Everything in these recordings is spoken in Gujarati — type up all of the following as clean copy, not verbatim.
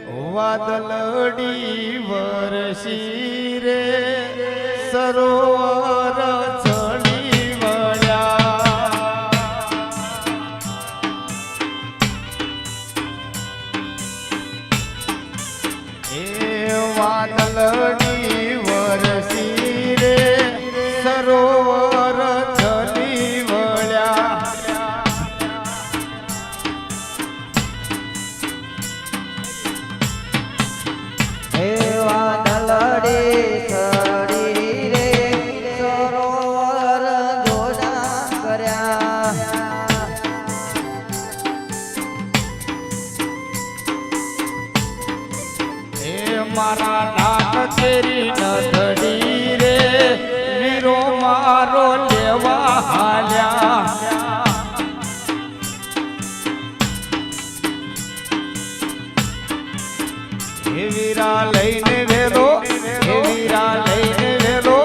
વાદળડી વરસી રે સરોવર ચડી વળ્યા એ વાદળડી વરસી રે સરોવર ચડી વળ્યા મારા નાક તેરી નથડી રે વીરો મારો લેવા હાલ્યા હે વીરા લઈને વેલો હે વીરા લઈને વેલો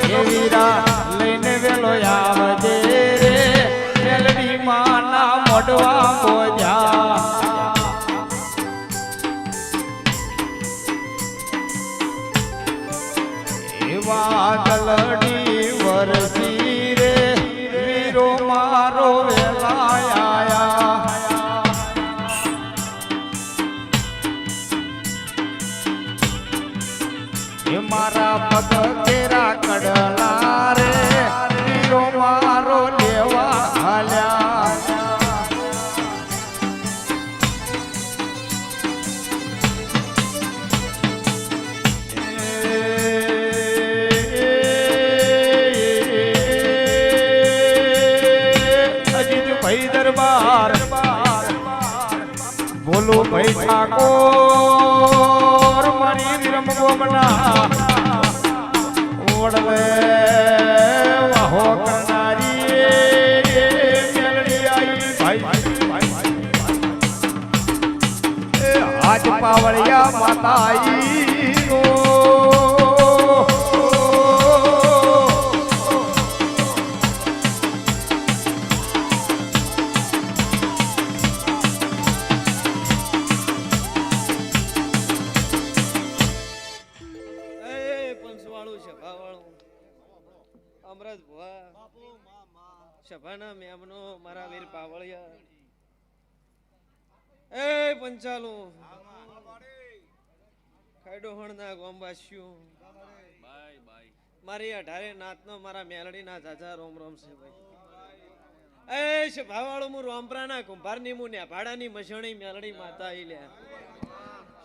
હે વીરા લઈને વેલો આવજે રે મેલડી માના મોઢવા બોજા વાદળડી વરસી રે વીરો મારો વેલાયા એ મારા પગ કેરા કડલા રે વીરો મારો લેવા હાલ્યા દરબાર બોલો ભાઈ ઠાકોર મારી વિરમ ગોમના ઓડવે વાહો કરનારી મેલડી આવી ભાઈ આજ પાવળિયા માતા આવી અમરત ભુવા સભાના મેમનો મારા વીર પાવળિયા એ પંચાલુ ખાઈડોહણના ગોમવાસીઓ મારી 18 નાતનો મારા મેલડીના જાજા રોમ રોમ છે ભાઈ એ સભાવાળું હું રોમપરાના કુંભારની મુ ને ભાડાની મસણી મેલડી માતા ઈ લે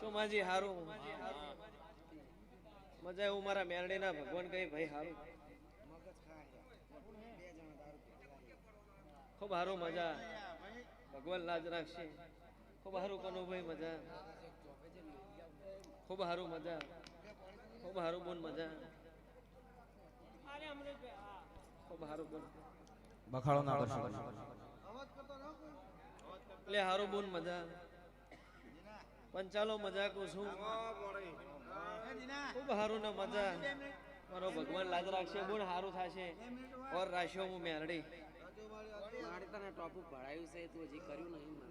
સોમાજી હારું મજા એવું મારા મેલડીના ભગવાન કઈ ભાઈ હારું ખૂબ હારું મજા ભગવાન લાજ રાખશે ખૂબ હારું કનુભાઈ મજા ખૂબ હારું મજા ખૂબ હારું બોન મજા ખૂબ હારું બોન બખાડો ના કરશો એટલે હારું બોન મજા પંચાલો મજા કો છું ખૂબ હારું ને મજા મારો ભગવાન લાજ રાખશે બોન હારું થશે ઓર રાખ્યો હું મેરડી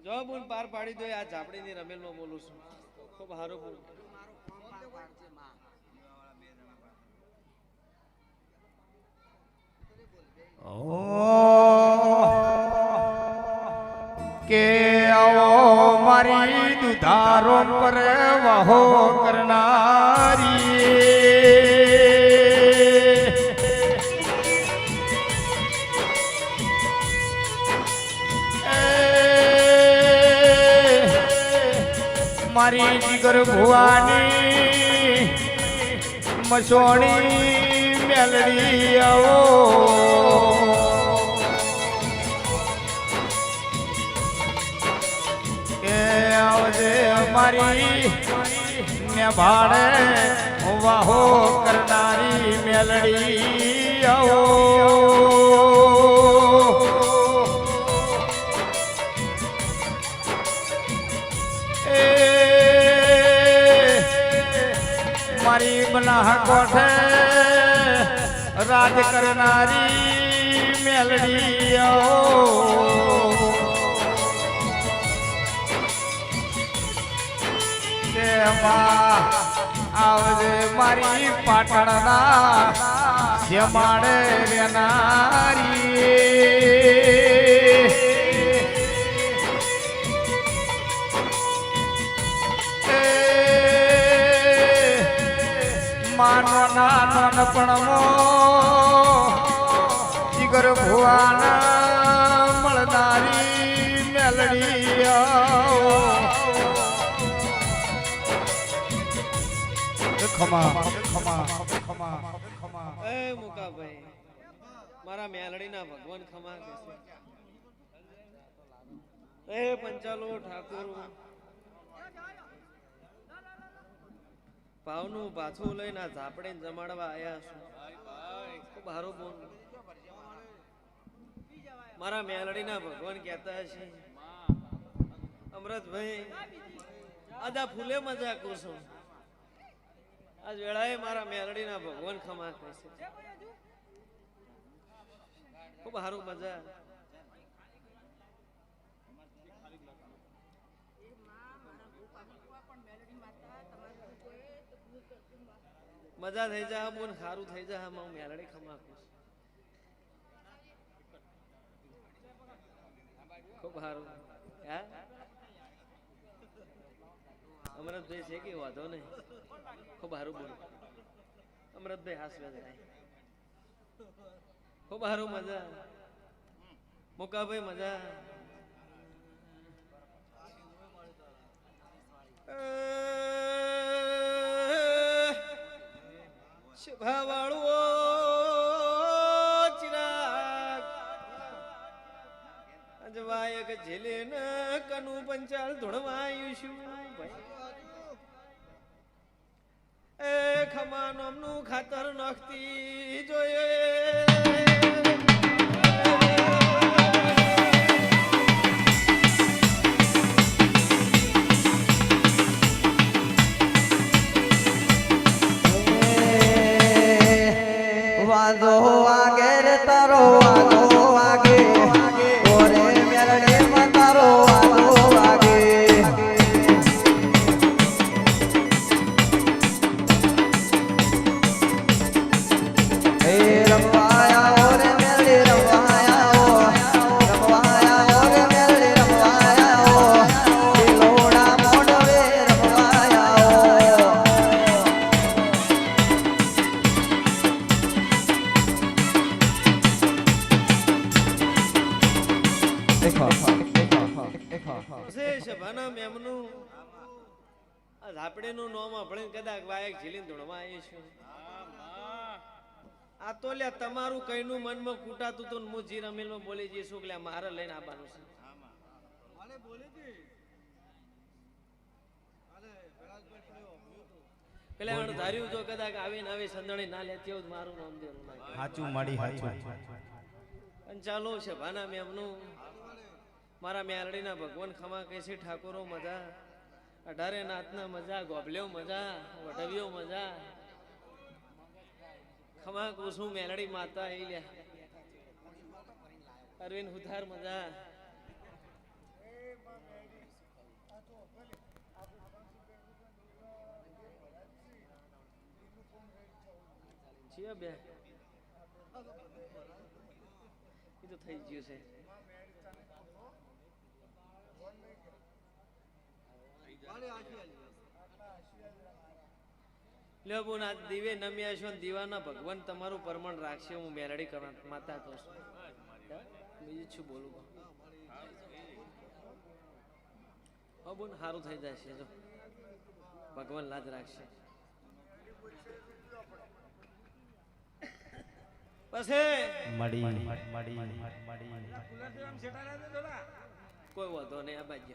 જો બોલ પાર પાડી દો આ ઝાપડીની રમેલ નો બોલું છું ખૂબ હારું બોલ કે આવો મારી દુધારો પર વહો કરનારી મારી જીગર ભુવાની મસોણી મેલડી આવો કે આવજે મારી ને ભાડે વાહો કરનારી મેલડી આવો મારી બના કોઠે રાજ કરનારી મેલડી આવજે મારી પાટણના જમાડે રેનારી માનો નાનપણમો જીગર ભુવાના મળનારી મેલડી એ મુકાભાઈ મારા મેલડીના ભગવાન ખમા કહેશે એ પંચાલો ઠાકોર ભાવનું પાછું લઈને આ ઝાપડે જમાડવા આયા છું ખૂબ હારું બોલ મારા મેલડીના ભગવાન કહેતા હશે અમૃતભાઈ આદા ફૂલે મજા કુશું આજ વેળાએ મારા મેલડીના ભગવાન ખમા કહેશે ખૂબ હારું મજા મજા થઈ જા બોન સારું થઈ જા હું મેલડી ખમા ખૂબ સારું હે અમરતભાઈ છે કે વાંધો નહીં ખૂબ સારું બોલ અમરતભાઈ હાસવે જાય ખૂબ સારું મજા મુકાભાઈ મજા ભાવાળુઓ ચિરાગ અજવાયક ઝેલે ન કનુ પંચાલ ધોળવાયું શું ભાઈ એ ખમા નામનું ખાતર નાખતી જોઈએ વાદો વાગે રે તારો વાદો વાગે ઓરે મેલડી માં તારો વાદો વાગે હે રમવાયા ઓરે મેલડી રમવાયા ઓરે મેલડી રમવાયા દિલોડા મોડવે રમવાયા સભાના મેમનું આ ઝાપડેનું નામ આપણે કદાચ વાયક ઝીલીને ધોળવા આવીશું આ તો લ્યા તમારું કઈનું મનમાં કૂટાતું તો હું જી રમેલમાં બોલી જઈશું કે મારે લઈને આવવાનું છે પેલે ધાર્યું જો કદાચ આવીને આવી સંદણી ના લેતી હોય મારું નામ દેવું હાચું માડી હાચું અને ચાલો છે ભાના મેમનું મારા મેલડીના ભગવાન ખમા કહે છે ઠાકોરો મજા 18 નાથના મજા ગોબલ્યો મજા વઢવ્યો મજા ખમા કુસુમ મેલડી માતા એ લ્યા અરવિંદ હુથાર મજા છીએ બે એ તો થઈ ગયું છે લ્યો બોન આ દિવે નમ્યા છો દીવાના ભગવાન તમારું પરમણ રાખશે હું મેલડી માતા કહું છું બીજું શું બોલું હા બોન સારું થઈ જશે જો ભગવાન લાજ રાખશે પછી કોઈ વાંધો નહીં આ બાજુ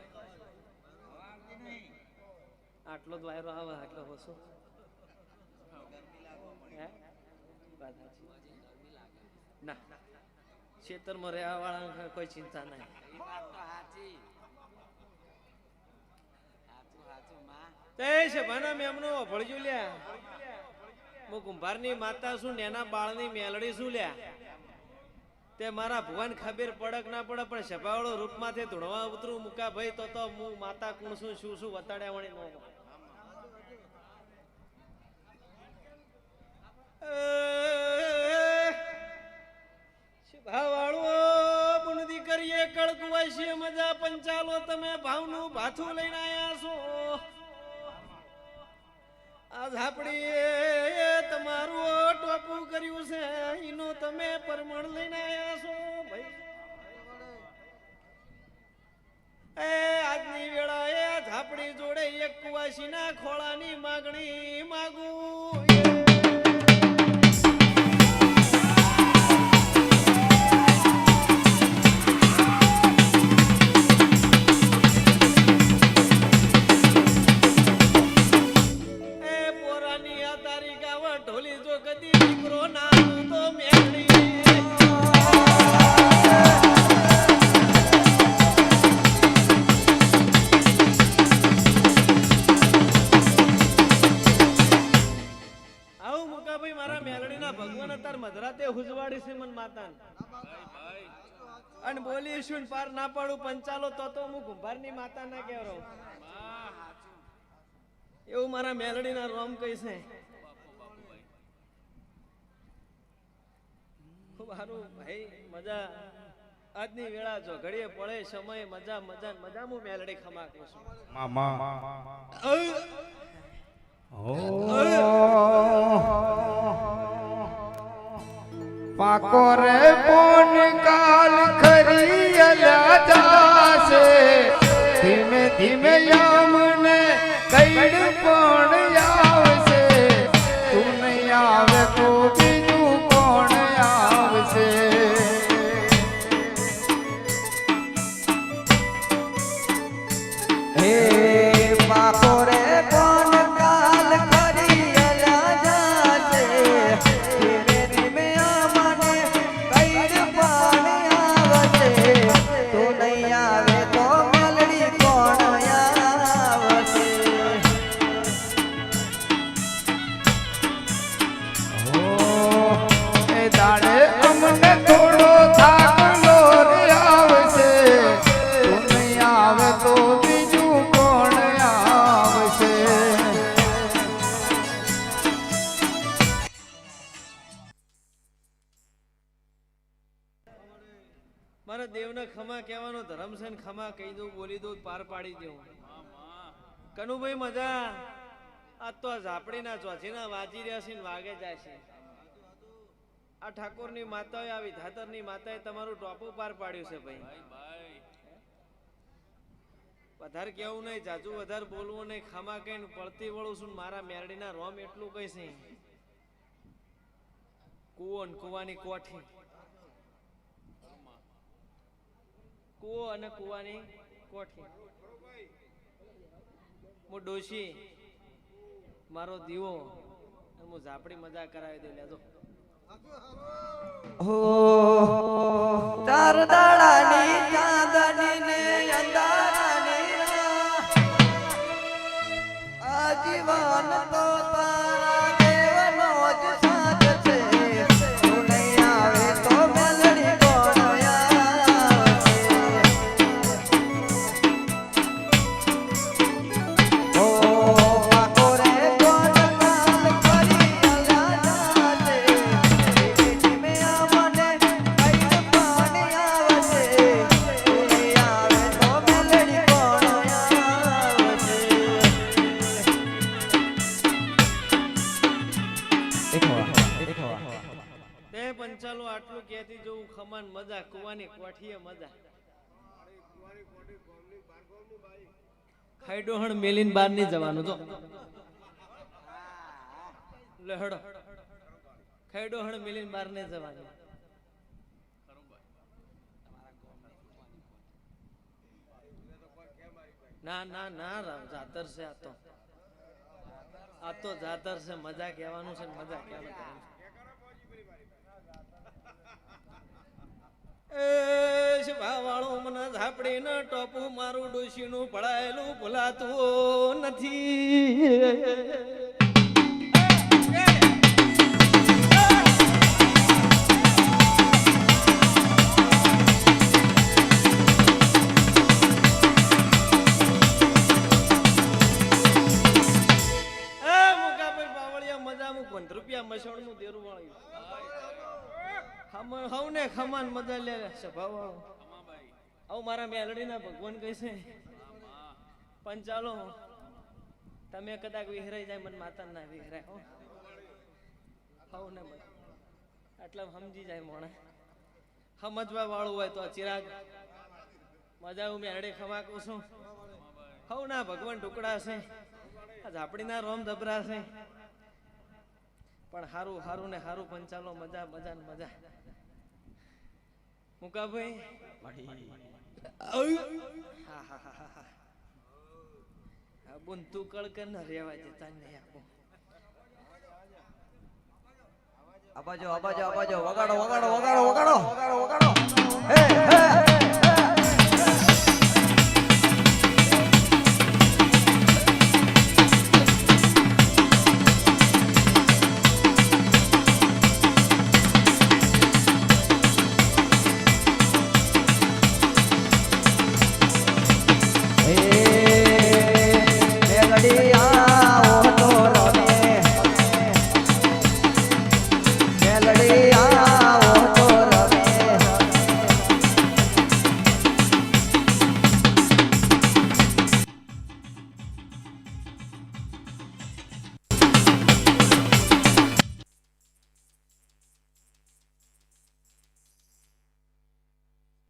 આટલો જ વાયરો આવે આટલો ઓછો ના ખેતરમાં રહેવા વાળા કોઈ ચિંતા નહીં ભળજો લ્યા હું કુંભારની માતા છું ને એના બાળની મેલડી શું લ્યા તે મારા ભગવાન ખબર પડક ના પડે પણ સભાવાળો રૂપમાંથી ધૂણવા ઉતરું મુકા ભાઈ તો હું માતા કુણ છું શું વતાડ્યા વળી નો ભાવાળો બુનદી કરીએ કળકુવાસીએ મજા પંચાલો તમે ભાવનું ભાથું લઈને આયા છો આજ આપડી તમારું ટોપું કર્યું છે એનું તમે પરમણ લઈને આયા છો ભાઈ આજની વેળાએ ઝાપડી જોડે એક કુવાસીના ખોળાની માગણી માગું પોરાની આ તારી ગાવા ઢોલી જો કદી દીકરો ના તો મેળડી ભગવાન અતાર મધરાતે હુજવાડી છે મન માતાન અને બોલી શું પાર ના પાડું પંચાલો તો હું કુંભારની માતા ના કહેરો એવું મારા મેલડીના રોમ કહી છે ખૂબ સારું ભાઈ મજા આજની વેળા જો ઘડીએ પડે સમય મજા મજા મજા હું મેલડી ખમાકું છું મામા પાકો રે પોન કાલ ખરી અલ્યા જાશે ધીમે ધીમે યામને કઈડ પણ આવશે તું નહીં આવે તો બીજું કોણ આવશે હે પાકો રે કોણ કાલ ખરી અલ્યા જાશે ધીમે ધીમે આમને કઈડ પણ આવશે તું નહીં આવે તો મેલડી કોણ આવશે એ દાડે અમને થોડો થાકલો રે આવશે તું નહીં આવે તો બીજું કોણ આવશે મારા દેવને ખમા કહેવાનો ધર્મ છે ને ખમા કહી દઉં બોલી દઉં પાર પાડી દઉં કનુભાઈ મજા આ તો ઝાપડીના ચોથીના વાજી રહ્યા છે ને વાગે જાય છે આ ઠાકોરની માતાએ આવી ધાતરની માતાએ તમારું ટોપું પાર પાડ્યું છે ભાઈ વધારે કેવું નહીં જાજુ વધારે બોલવું નહીં ખમા કહીને પડતી વળું છું મારા મેરડીના રોમ એટલું કઈ છે કુવો ને કુવાની કોઠી કુવો અને કુવાની કોઠી હું ડોશી મારો દીવો હું ઝાપડી મજા કરાવી દે લેજો હો ચાર દાડાની ચાંદની ને અંધારાની આજીવન તો તારા દેવનો જ સાથ છે તું નહીં આવે તો મેલડી કોણ આવશે હો પાકો રે કોણ કાલ કરી અલ્યા જાશે ધીમે આમને કઈડ પણ આવશે તું નહીં આવે તો મેલડી કોણ આવશે તે પંચાલો આટલું કહેતી જોઉં ખમાન મજા કુવાની કોઠીએ મજા ખાઈડોહણ મેલીન બાર ની જવાનું જો લે હડો ખાઈડોહણ મેલીન બાર ને જવાનું ના ના ના રામ જાતર છે આ તો જાતર છે મજા કહેવાનું છે ને મજા કહેવાનું છે વાળો મને ઝાપડી ને ટોપું મારું ડોશીનું ભળાયેલું ભૂલાતું નથી ₹50 મસણનું દેરું વાળ્યું હવને ખમાન મજા લે સ્વભાવ વાળો આવું મારા મેલડીના ભગવાન કહેશે પંચાલો તમે કદાચ વિહરાઈ જાય મને માતા ના વિહરાય હવને એટલે સમજી જાય મોણે સમજવા વાળું હોય તો ચિરાગ મજા હું મેલડી ખમા કહું છું હવ ના ભગવાન ટુકડા છે ઝાપડીના રોમ ધબરા છે પણ હારું હારું ને હારું પંચાલો મજા મજા ને મજા મુકાભાઈ હા હા હા હા બોન તું કળકર ન રેવા જતા નહીં આપો અબાજો અબાજો અબાજો વગાડો વગાડો વગાડો વગાડો વગાડો વગાડો હે હે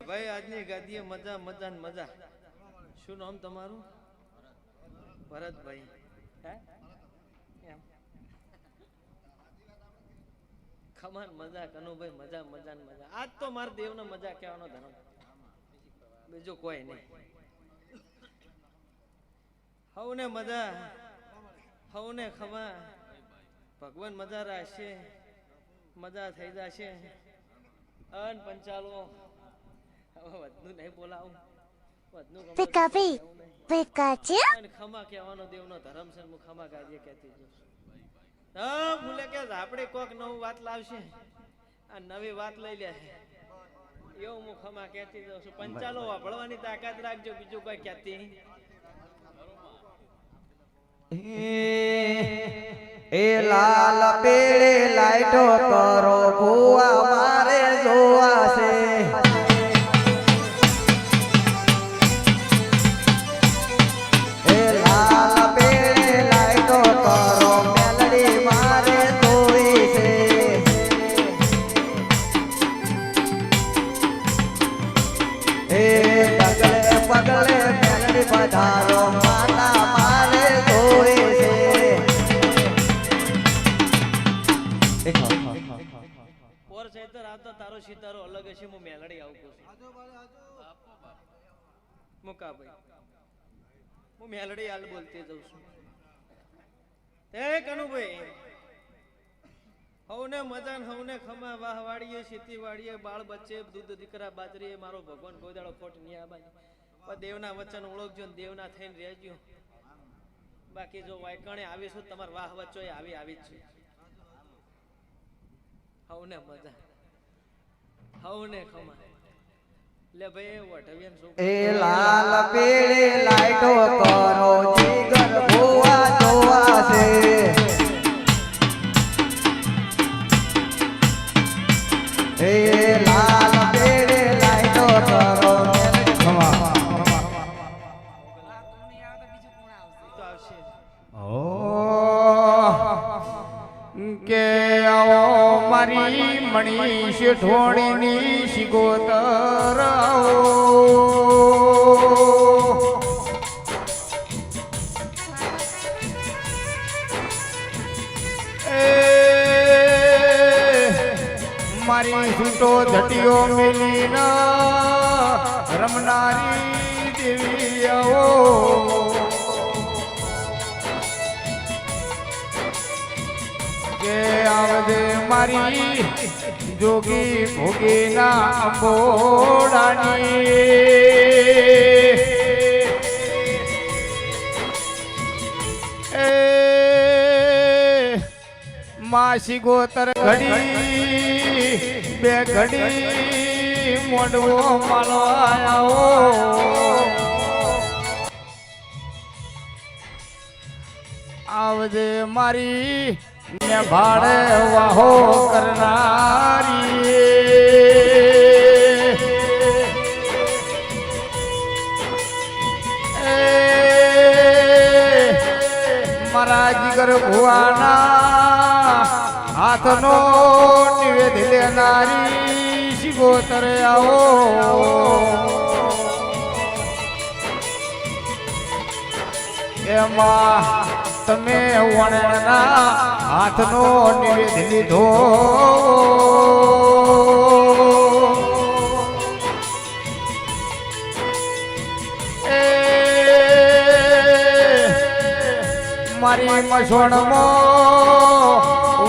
ભાઈ આજની ગાદીએ મજા મજા ને મજા શું નામ તમારું ભરતભાઈ હે એમ ખમાન મજા કનુભાઈ મજા મજા ને મજા આજ તો મારા દેવનો મજા કહેવાનો ધર્મ બીજું કોઈ નહીં હવને મજા હવને ખમા ભગવાન મજા રાખશે મજા થઈ જશે અન પંચાલો વધનું નહીં બોલાવું વધનું ખમા કહેવાનો દેવનો ધર્મ છે હું ખમા ગાડીએ કહેતી જઉં હા ભૂલે કે આપણે કોક નવું વાત લાવશે આ નવી વાત લઈ લે એવું હું ખમા કહેતી જઉં છું પંચાલો વાપરવાની તાકાત રાખજો બીજું કોઈ કહેતી એ લાલ પેડે લાઈટો કરો ભુવા મારે જોવા છે એ લાલ પેડે લાઈટો કરો મેલડી મારે જોવી છે એ પગલે પગલે મેલડી પધારો માતા મારે જોવી છે પોર ચૈતર આવતો તારો સિતારો અલગ હશે હું મેલડી આવું છું મુકાભાઈ હું મેલડી હાલ બોલતી જઉં છું એ કનુભાઈ હવને મજા ને હવને ખમા વાહ વાળીએ ખેતી વાળીએ બાળ બચ્ચે દૂધ દીકરા બાજરી મારો ભગવાન કોઈ દાડો ખોટ નહીં આબાય પણ દેવના વચન ઓળખજો ને દેવના થઈને રહેજો બાકી જો વાયકણે આવીશું તમારે વાહ વચ્ચો આવી આવી જ છે હવને મજા હવને ખમા લે ભાઈ વઢવિયન છોકરો એ લાલ પેડે લાઈટો કરો જીગર ભુવા જોવા છે એ લાલ પેડે લાઈટો કરો તો આવશે કે આવો મારી મણી શેઠોણીની શિગોતર આવો એ મારી છૂટો ઝટીઓ મેલીના રમનારી દેવી આવો કે આવજે મારી જોગી ભોગીના અંબોડાની એ માસી ગોતર ઘડી બે ઘડી મોડવો માલો આયો આવજે મારી ને ભાડે વાહો કરનારી મારા જીગર ભુવાના હાથનો નિવેદ લેનારી શિગોતર આવો એમાં તમે વણના હાથનો નિવેદ લીધો મારી મસોણમાં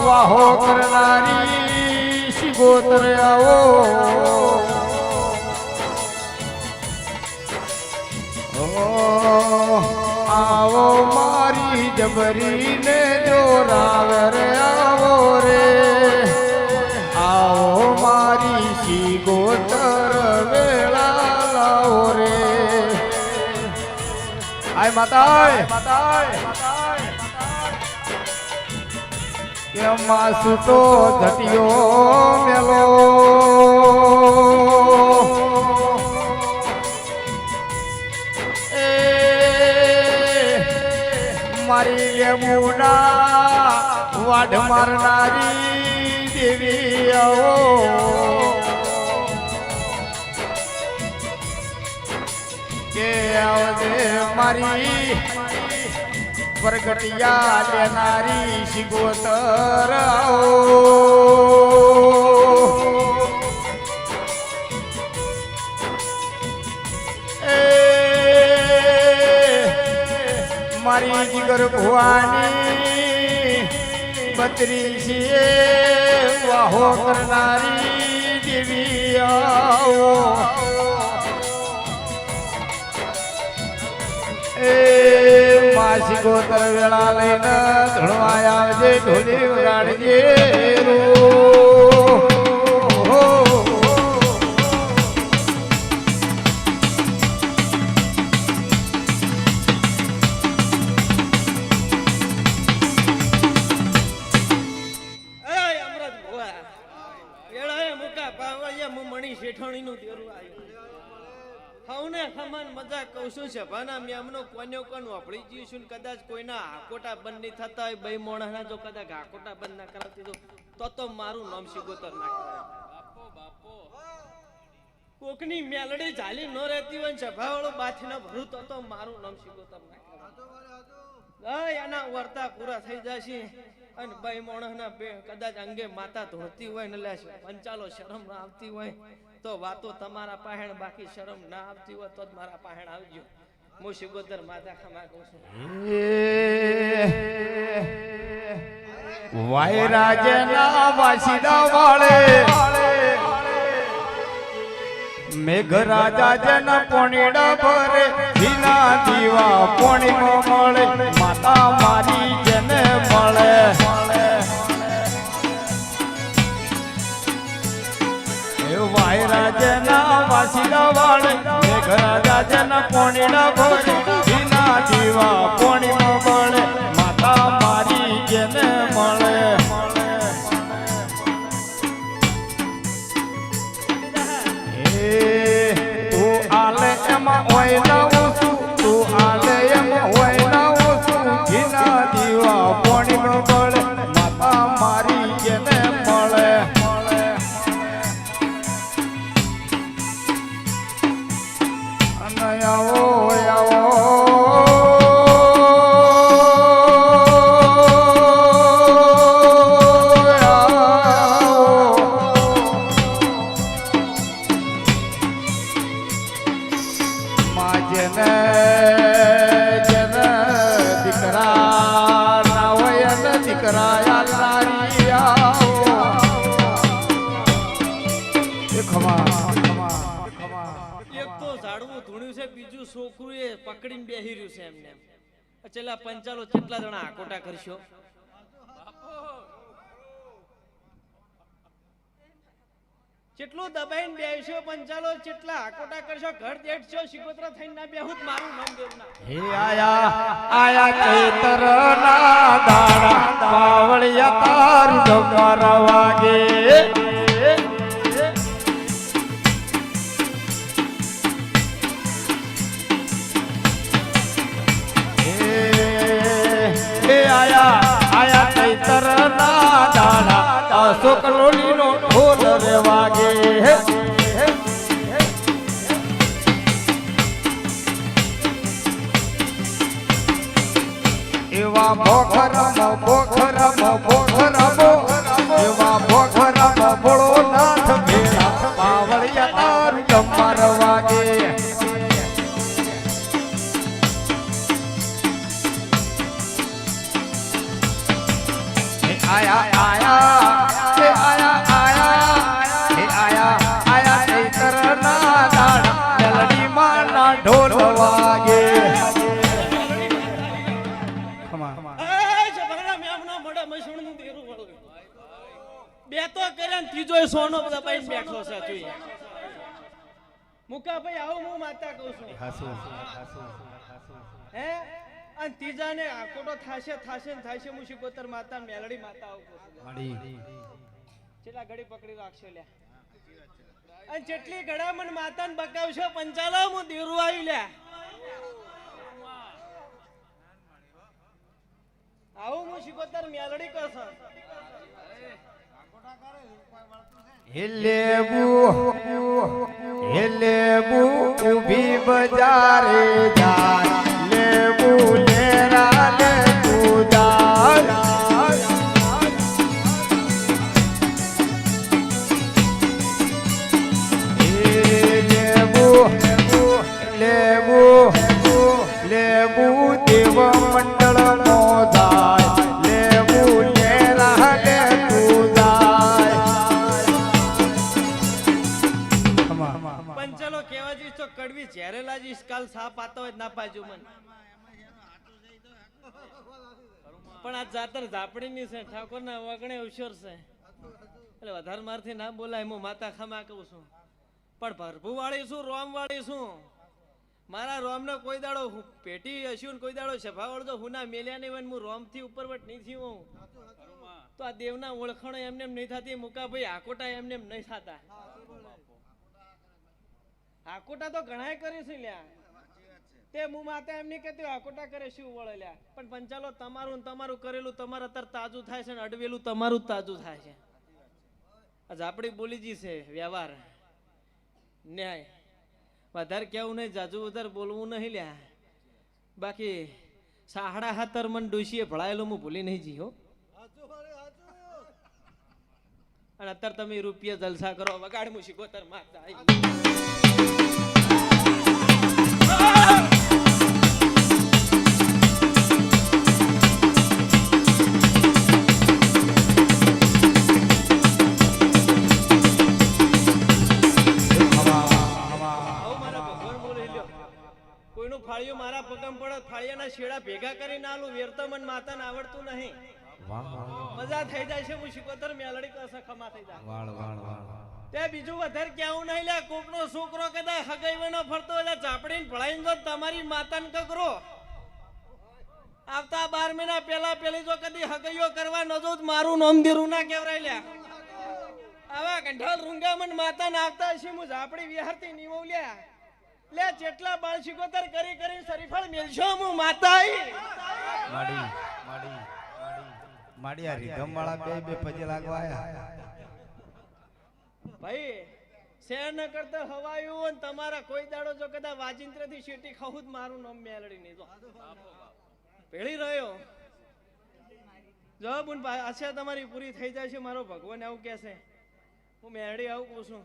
વાહો કરનારી શિગોતર આવો આવો મારી જબરીને જોરાવે રે આવો રે આવો મારી શિગોતર વેળા લાવો રે આય માતા એમાં સૂતો ધટિયો મેલો મારી યમુના વાઢ મારનારી દેવી આવો કે આવજે મારી પ્રગટિયા લેનારી શિગોતર મારી જીગર ભુવાની બત્રીસીએ વાહો કરનારી દેવી આવો માસી ગોતર વેળા લઈને ધણવા આવજે ઢોલી વગાડજે મણી શેઠાણી નું તેરું આવ્યું હવને ખમન મજા કહું છું છે ભાના મેં અમનો કોન્યો કોણ વાપરી ગયું છું કદાચ કોઈના હાકોટા બંધ નહીં થતા હોય બે મોણા જો કદાચ હાકોટા બંધ ના કરાવતી તો મારું નામ શિગોતર ના બાપો બાપો કોકની મેલડી ઝાલી ન રહેતી હોય સભા વાળો બાથી ના ભરું તો મારું નામ શિગોતર ના કરાવે એના વર્તા પૂરા થઈ જશે અને બે મોણા કદાચ અંગે માતા ધોતી હોય ને લે પંચાલો શરમ ના આવતી હોય તો વાતો તમારા પાહેણ બાકી શરમ ના આવતી હોય તો જ મારા પાહેણ આવજો હું શિગોતર માતા ખમા કહું છું વાયરાજના વાસીદા વાળે મેઘરાજા જન પોણીડા ભરે ધીના દીવા પોણીમાં મળે માતા મારી જને મળે વાયરાજના વાસીદા વાળે મેઘરાજા જન પોણીડા ભરે ધીના દીવા પોણીમાં મળે માતા મારી જને મળે હોય ના ઓછું તું આલે એમ હોય ના ઓછું ઘીના દીવા પોણીમાં મળે માતા મારી જેને મળે અને આવો આવો બીજું છોકરું એ પકડીને બેહી રહ્યું છે એમને છેલ્લા પંચાલો કેટલા જણા આકોટા કરશો કેટલું દબાઈને બેસશો પંચાલો કેટલા આકોટા કરશો ઘર દેડશો શિકોત્રા થઈને ના બેહુત મારું નામ દેવના હે આયા આયા ચૈતર ના દાડા પાવળિયા જમર વાગે આયા ચૈતર ના દાડા અશોક લોલી નો ઢોલ રે વાગે એવા ભોખરમ એવા ભોખરમ ભોળો નાથ ભેળા પાવળિયા તારું જમર વાગે આયા ચૈતર ના દાડા મેલડી માં ના ઢોલ વાગે બે તો કર્યા ત્રીજો સોનો દબાઈ બેઠો છે જોઈએ મુકાભાઈ આવો હું માતા કહું છું હે અને ત્રીજા ને આકોટો થાશે હું શિકોતર માતા મેલડી માતા આવું છેલ્લા ઘડી પકડી રાખશો લ્યા અને જેટલી ઘડા મન માતા ને બકાવશો પંચાલો હું દેરું આવી લ્યા આવું હું શિકોતર મેલડી કરશો હેલેબુ ઉભી બજારે જાય લેબુ લેરા લે તું જાય લેબુ દેવ મંડળ નો જાય લેબુ લેરા લે તું જાય પંચાલો કેવા જઈશ તો કડવી જ્યારે લાજીશ કાલ સાપ આતો હોય ના પાજો મન પણ આ જાતર ઝાપડી ની છે ઠાકોર ના વગણે અવસર છે એટલે વધારે મારથી ના બોલાય હું માતા ખમા કહું છું પણ ભરભુ વાળી છું રોમ વાળી છું મારા રોમ નો કોઈ દાડો પેટી હસ્યું કોઈ દાડો સભા વળતો હું ના મેલ્યા નહીં હું રોમ થી ઉપરવટ નહીં થયું તો આ દેવના ઓળખાણો એમને નહીં થતી મુકાભાઈ આકોટા એમને નહીં થતા આકોટા તો ઘણાય કરી છે લ્યા તે હું માતા એમ નહીં કહેતી આકોટા કરે શું વળે લ્યા પણ પંચાલો તમારું કરેલું તમારે અત્યારે તાજું થાય છે ને અડવેલું તમારું જ તાજું થાય છે આજ આપણી બોલીજી છે વ્યવહાર ન્યાય વધારે કેવું નહીં જાજુ વધારે બોલવું નહીં લ્યા બાકી સાહડા હાથર મન ડોશીએ ભળાયેલું હું ભૂલી નહીં જી હો અને અત્યારે તમે રૂપિયા જલસા કરો વગાડ હું શિકોતર માતા કોઈનું ફાળિયું મારા પગમ પડે ફાળિયાના શેડા ભેગા કરીને આલું વેરતો મન માતાને આવડતું નહીં મજા થઈ જાય છે હું શિકોતર મેલડી કસે ખમા થઈ જાય તે બીજું વધારે કેવું નહીં લે કોકનો છોકરો કદાચ હગાઈવાનો ફરતો એટલે ઝાપડીને ભળાઈને જો તમારી માતાને કકરો આવતા 12 મહિના પહેલા પેલી જો કદી હગાઈઓ કરવા ન જો મારું નામ દેરું ના કેવરાય લ્યા આવા કંઠાલ રૂંગામન માતાને આવતા છે હું ઝાપડી વિહારતી નીમવ લ્યા લે જેટલા બાળ શિકોતર કરી શરીફળ મેલશો હું માતા માડી આ રીધમ વાળા બે પજે લાગવા આયા ભાઈ શેર ન કરતા હવાયું અને તમારા કોઈ દાડો જો કદા વાજિંત્ર થી શેટી ખહુદ મારું નામ મેલડી નહીં જો ભેળી રહ્યો જો બુન આશા તમારી પૂરી થઈ જાય છે મારો ભગવાન આવું કે છે હું મેલડી આવું કહું છું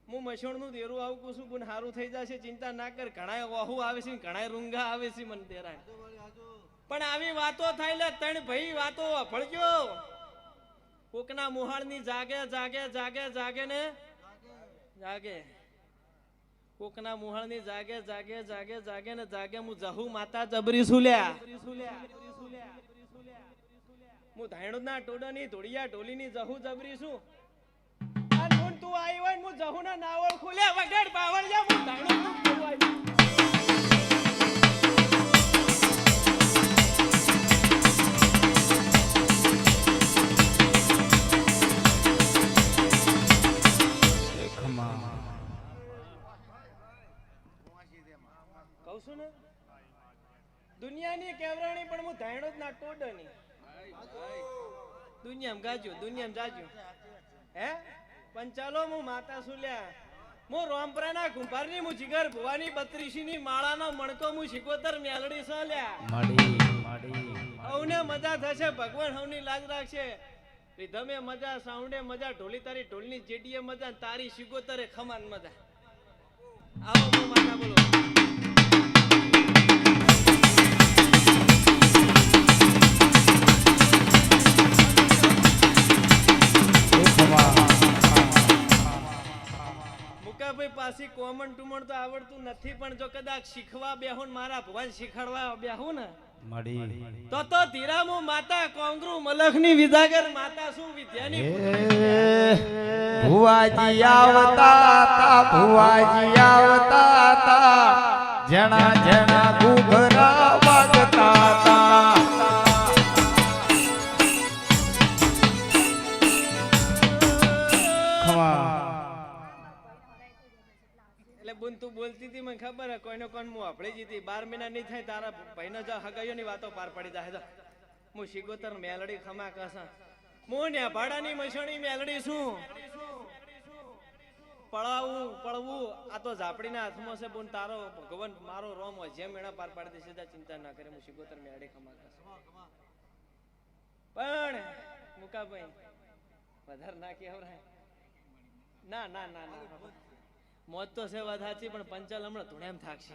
હું મસણ નું દેરું આવું કહું છું બુન સારું થઈ જશે ચિંતા ના કર ઘણા વાહુ આવે છે ઘણા રૂંગા આવે છે મને દેરાય પણ આવી વાતો થાય લે ત્રણ ભાઈ વાતો અફળજો કોકના મુહાળની જાગે ને જાગે કોકના મુહાળની જાગે ને જાગે હું જહુ માતા જબરી સુલ્યા હું ધાણુના ટોડાની ધોળિયા ઢોલીની જહુ જબરી છું અને હું તું આવી હોય હું જહુના નાવળ ખુલ્યા વગર બાવળિયા હું ધાણુનું ખોવાય ધાયણો જ ના ટોડો ની દુનિયામાં ગાજ્યું દુનિયામાં જાજ્યું હે પણ ચાલો હું માતા સુલ્યા હું રોમપરાના કુંભારની હું જીગર ભુવાની 32 ની માળાનો મણકો હું શિકોતર મેલડી સોલ્યા હવને મજા થશે ભગવાન હવની લાજ રાખશે રીધમે મજા સાઉન્ડે મજા ઢોલી તારી ઢોલની જેડીએ મજા તારી શિકોતરે ખમાન મજા આવો હું માતા બોલો મુકાભાઈ પાછી કોમન ટુમણ તો આવડતું નથી પણ જો કદાચ શીખવા બેહું મારા ભગવાન શીખવાડવા બેહું ને તો ધીરામો માતા કોંગરુ મલખની વિદાગર માતા શું વિદ્યાની ભુવાજી આવતા તા ભુવાજી આવતા તા જણા જણા ઘૂઘરા વાગતા તા બુન તું બોલતી હતી મને ખબર હે કોઈનો કોણ હું આપણી જીતી 12 મહિના નહીં થાય તારા ભાઈનો જો હગાઈઓની વાતો પાર પડી જાય હું શિગોતર મેલડી ખમા કસા હું ને ભાડાની મસણી મેલડી છું પળવું આ તો ઝાપડીના હાથમાં છે બોન તારો ભગવાન મારો રોમ હોય જેમ એના પાર પાડી દેશે ચિંતા ના કરે હું શિગોતર મેલડી ખમા કસા પણ મુકાભાઈ વધારે ના કહેવરાય ના ના ના ના મોત તો છે વાત સાચી પણ પંચાલ હમણાં ધૂણેમ થાકશે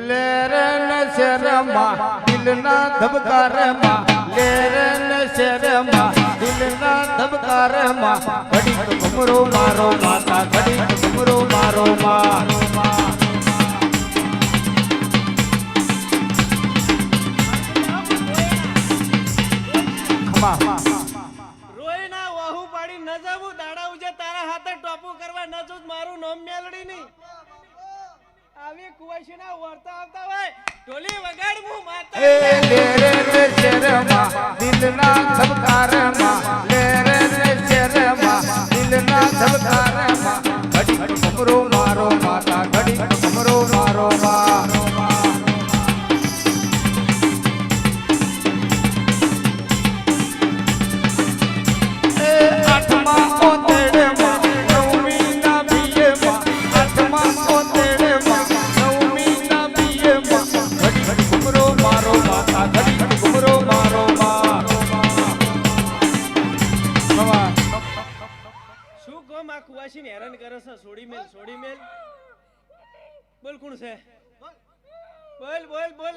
લેરન શરમા દિલના ધબકારમાં લેરન શરમા દિલના ધબકારમાં ઘડી ઘુમરો મારો માતા ઘડી ઘુમરો મારો માં ખમા મારું નામ મેલડી નહીં આવી કુવાશીના વર્તા આવતા હોય ઢોલી વગાડ હું માતા લેરે શરમા દિલના ધબકારમાં લેરે શરમા દિલના ધબકારમાં ઘડી ઘુમરો મારો માતા ઘડી ઘુમરો મારો માં આઠમા ઓતેડમાં કુવાશી હેરાન કરે છે છોડી મેલ બોલ કોણ છે બોલ બોલ બોલ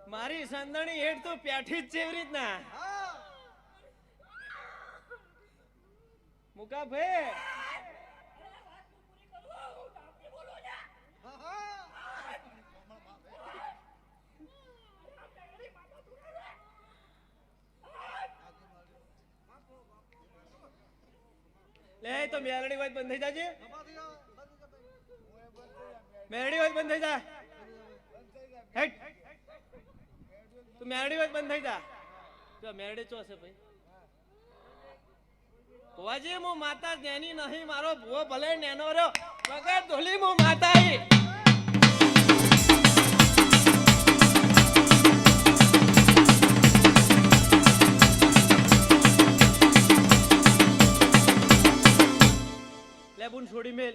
મારી સંદણી હેડ તો પ્યાઠી જ છે એવી રીતના મુકા ભાઈ લે તો મેલડી વાત બંધ થઈ જાજે મેલડી વાત બંધ થઈ જા હેટ તું મેલડી વાત બંધ થઈ જા તો મેલડી ચો છે ભાઈ ભુવાજી હું માતા જ્ઞાની નહીં મારો ભુવો ભલે નેનો રહ્યો વગર ધોલી હું માતા છોડી મેલ